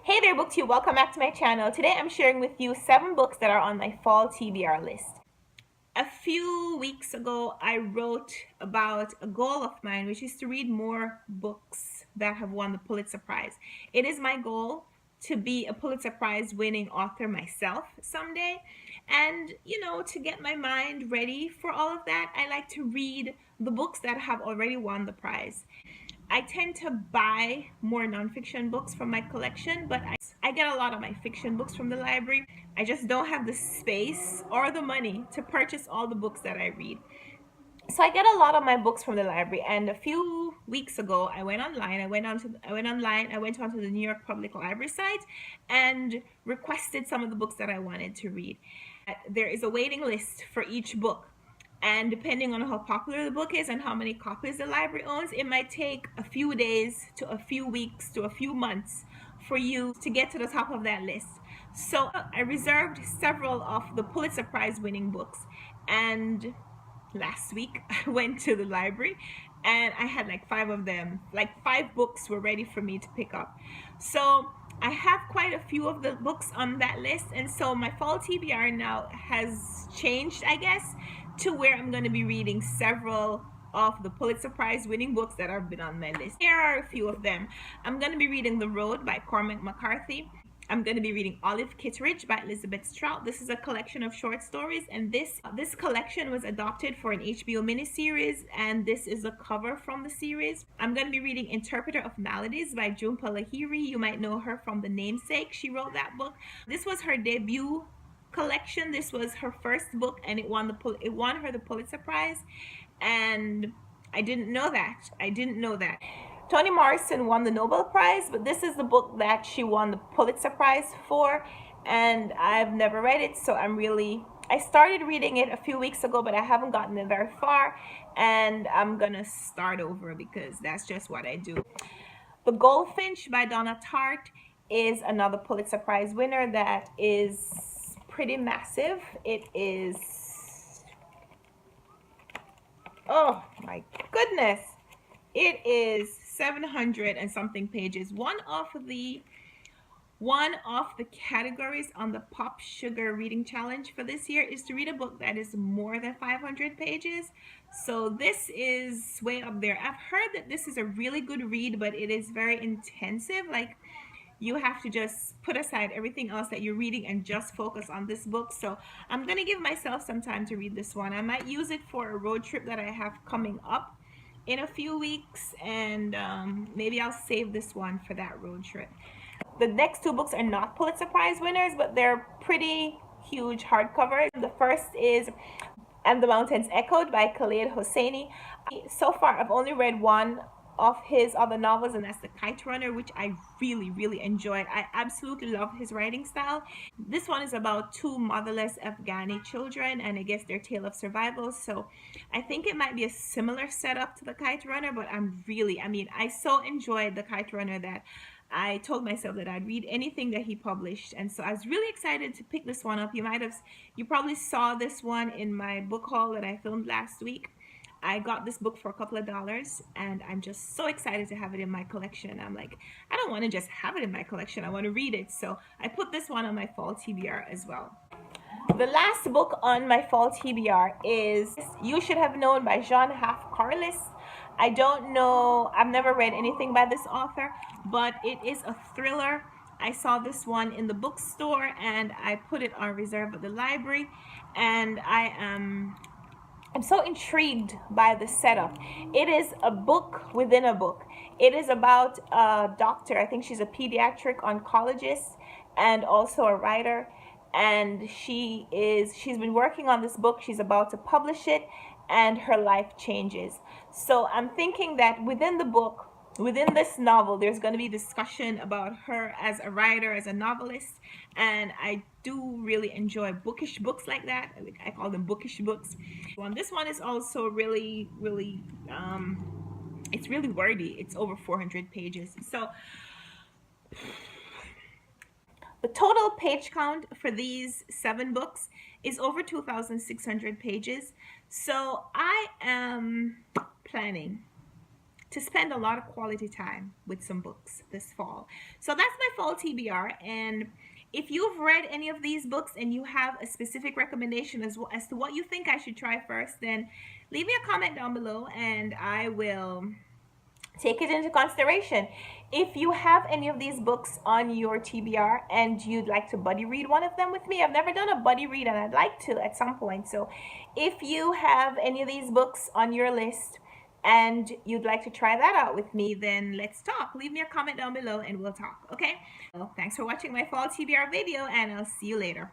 Hey there, BookTube. Welcome back to my channel. Today I'm sharing with you 7 books that are on my fall TBR list. A few weeks ago, I wrote about a goal of mine, which is to read more books that have won the Pulitzer Prize. It is my goal to be a Pulitzer Prize winning author myself someday. And, to get my mind ready for all of that, I like to read the books that have already won the prize. I tend to buy more nonfiction books from my collection, but I get a lot of my fiction books from the library. I just don't have the space or the money to purchase all the books that I read. So I get a lot of my books from the library, and a few weeks ago I went online. I went onto the New York Public Library site and requested some of the books that I wanted to read. There is a waiting list for each book. And depending on how popular the book is and how many copies the library owns, it might take a few days to a few weeks to a few months for you to get to the top of that list. So I reserved several of the Pulitzer Prize winning books, and last week I went to the library and I had like 5 of them. Like 5 books were ready for me to pick up. So I have quite a few of the books on that list, and so my fall TBR now has changed, I guess, to where I'm going to be reading several of the Pulitzer Prize winning books that have been on my list. Here are a few of them. I'm going to be reading The Road by Cormac McCarthy. I'm going to be reading Olive Kitteridge by Elizabeth Strout. This is a collection of short stories, and this collection was adopted for an HBO miniseries, and this is a cover from the series. I'm going to be reading Interpreter of Maladies by Jhumpa Lahiri. You might know her from The Namesake. She wrote that book. This was her debut collection. This was her first book, and it won her the Pulitzer Prize, and I didn't know that. Toni Morrison won the Nobel Prize, but this is the book that she won the Pulitzer Prize for, and I've never read it, so I started reading it a few weeks ago, but I haven't gotten it very far, and I'm gonna start over because that's just what I do. The Goldfinch by Donna Tartt is another Pulitzer Prize winner that is pretty massive. It is, oh my goodness, it is 700 and something pages. One of the categories on the Pop Sugar Reading Challenge for this year is to read a book that is more than 500 pages. So this is way up there. I've heard that this is a really good read, but it is very intensive. Like, you have to just put aside everything else that you're reading and just focus on this book. So I'm going to give myself some time to read this one. I might use it for a road trip that I have coming up in a few weeks, and maybe I'll save this one for that road trip. The next 2 books are not Pulitzer Prize winners, but they're pretty huge hardcovers. The first is And the Mountains Echoed by Khaled Hosseini. So far, I've only read one of his other novels, and that's The Kite Runner, which I really enjoyed. I absolutely love his writing style. This one is about 2 motherless Afghani children, and I guess their tale of survival. So I think it might be a similar setup to The Kite Runner, but I so enjoyed The Kite Runner that I told myself that I'd read anything that he published, and so I was really excited to pick this one up. You probably saw this one in my book haul that I filmed last week. I got this book for a couple of dollars, and I'm just so excited to have it in my collection. I'm like, I don't want to just have it in my collection, I want to read it. So I put this one on my fall TBR as well. The last book on my fall TBR is You Should Have Known by Jean Half Corliss. I don't know, I've never read anything by this author, but it is a thriller. I saw this one in the bookstore and I put it on reserve at the library, and I'm so intrigued by the setup. It is a book within a book. It is about a doctor. I think she's a pediatric oncologist and also a writer, and she's been working on this book. She's about to publish it, and her life changes. So I'm thinking that within the book, within this novel, there's going to be discussion about her as a writer, as a novelist, and I do really enjoy bookish books like that. I call them bookish books. This one is also really it's really wordy. It's over 400 pages. So the total page count for these 7 books is over 2,600 pages. So I am planning to spend a lot of quality time with some books this fall. So that's my fall TBR. And if you've read any of these books and you have a specific recommendation as to what you think I should try first, then leave me a comment down below and I will take it into consideration. If you have any of these books on your TBR and you'd like to buddy read one of them with me, I've never done a buddy read and I'd like to at some point. So if you have any of these books on your list and you'd like to try that out with me, then let's talk. Leave me a comment down below and we'll talk, okay? Well, thanks for watching my fall TBR video and I'll see you later.